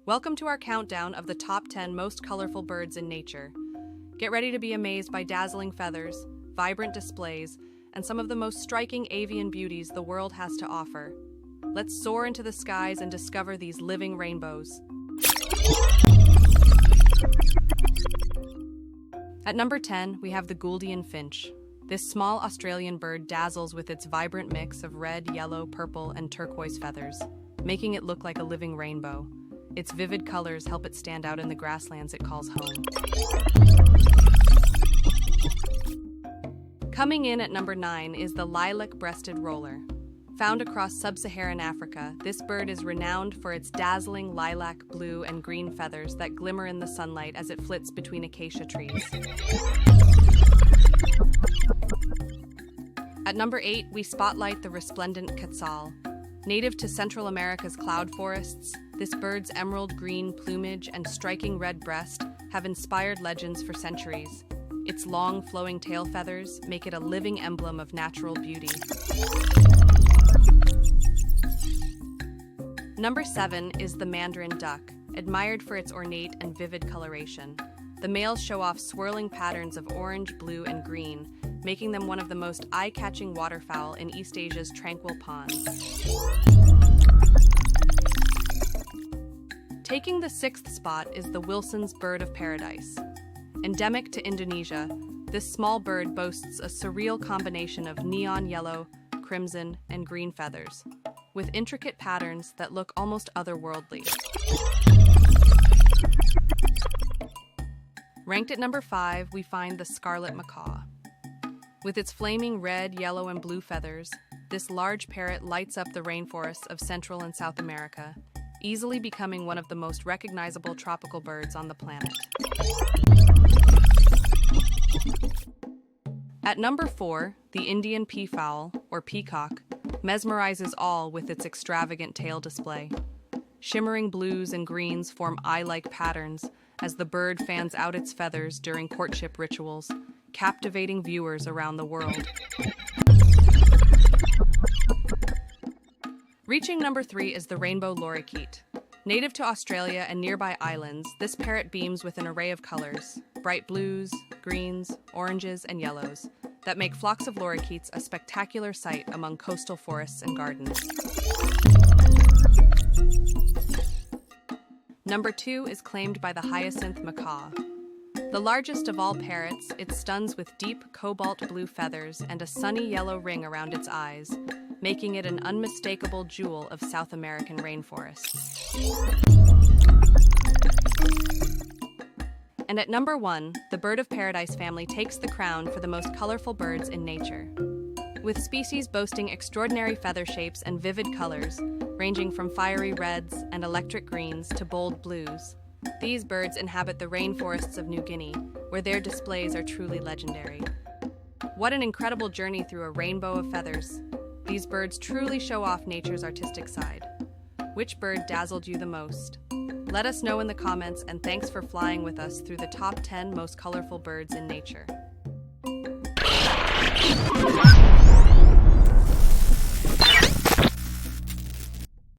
Welcome to our countdown of the top 10 most colorful birds in nature. Get ready to be amazed by dazzling feathers, vibrant displays, and some of the most striking avian beauties the world has to offer. Let's soar into the skies and discover these living rainbows. At number 10, we have the Gouldian finch. This small Australian bird dazzles with its vibrant mix of red, yellow, purple, and turquoise feathers, making it look like a living rainbow. Its vivid colors help it stand out in the grasslands it calls home. Coming in at number 9 is the lilac-breasted roller. Found across sub-Saharan Africa, this bird is renowned for its dazzling lilac, blue, and green feathers that glimmer in the sunlight as it flits between acacia trees. At number 8, we spotlight the resplendent quetzal. Native to Central America's cloud forests, this bird's emerald green plumage and striking red breast have inspired legends for centuries. Its long, flowing tail feathers make it a living emblem of natural beauty. Number 7 is the mandarin duck, admired for its ornate and vivid coloration. The males show off swirling patterns of orange, blue, and green, making them one of the most eye-catching waterfowl in East Asia's tranquil ponds. Taking the 6th spot is the Wilson's bird of paradise. Endemic to Indonesia, this small bird boasts a surreal combination of neon yellow, crimson, and green feathers, with intricate patterns that look almost otherworldly. Ranked at number 5, we find the scarlet macaw. With its flaming red, yellow, and blue feathers, this large parrot lights up the rainforests of Central and South America, easily becoming one of the most recognizable tropical birds on the planet. At number 4, the Indian peafowl, or peacock, mesmerizes all with its extravagant tail display. Shimmering blues and greens form eye-like patterns as the bird fans out its feathers during courtship rituals, captivating viewers around the world. Reaching number 3 is the rainbow lorikeet. Native to Australia and nearby islands, this parrot beams with an array of colors, bright blues, greens, oranges, and yellows, that make flocks of lorikeets a spectacular sight among coastal forests and gardens. Number 2 is claimed by the hyacinth macaw. The largest of all parrots, it stuns with deep cobalt blue feathers and a sunny yellow ring around its eyes, making it an unmistakable jewel of South American rainforests. And at number 1, the bird of paradise family takes the crown for the most colorful birds in nature. With species boasting extraordinary feather shapes and vivid colors, ranging from fiery reds and electric greens to bold blues, these birds inhabit the rainforests of New Guinea, where their displays are truly legendary. What an incredible journey through a rainbow of feathers! These birds truly show off nature's artistic side. Which bird dazzled you the most? Let us know in the comments, and thanks for flying with us through the top 10 most colorful birds in nature.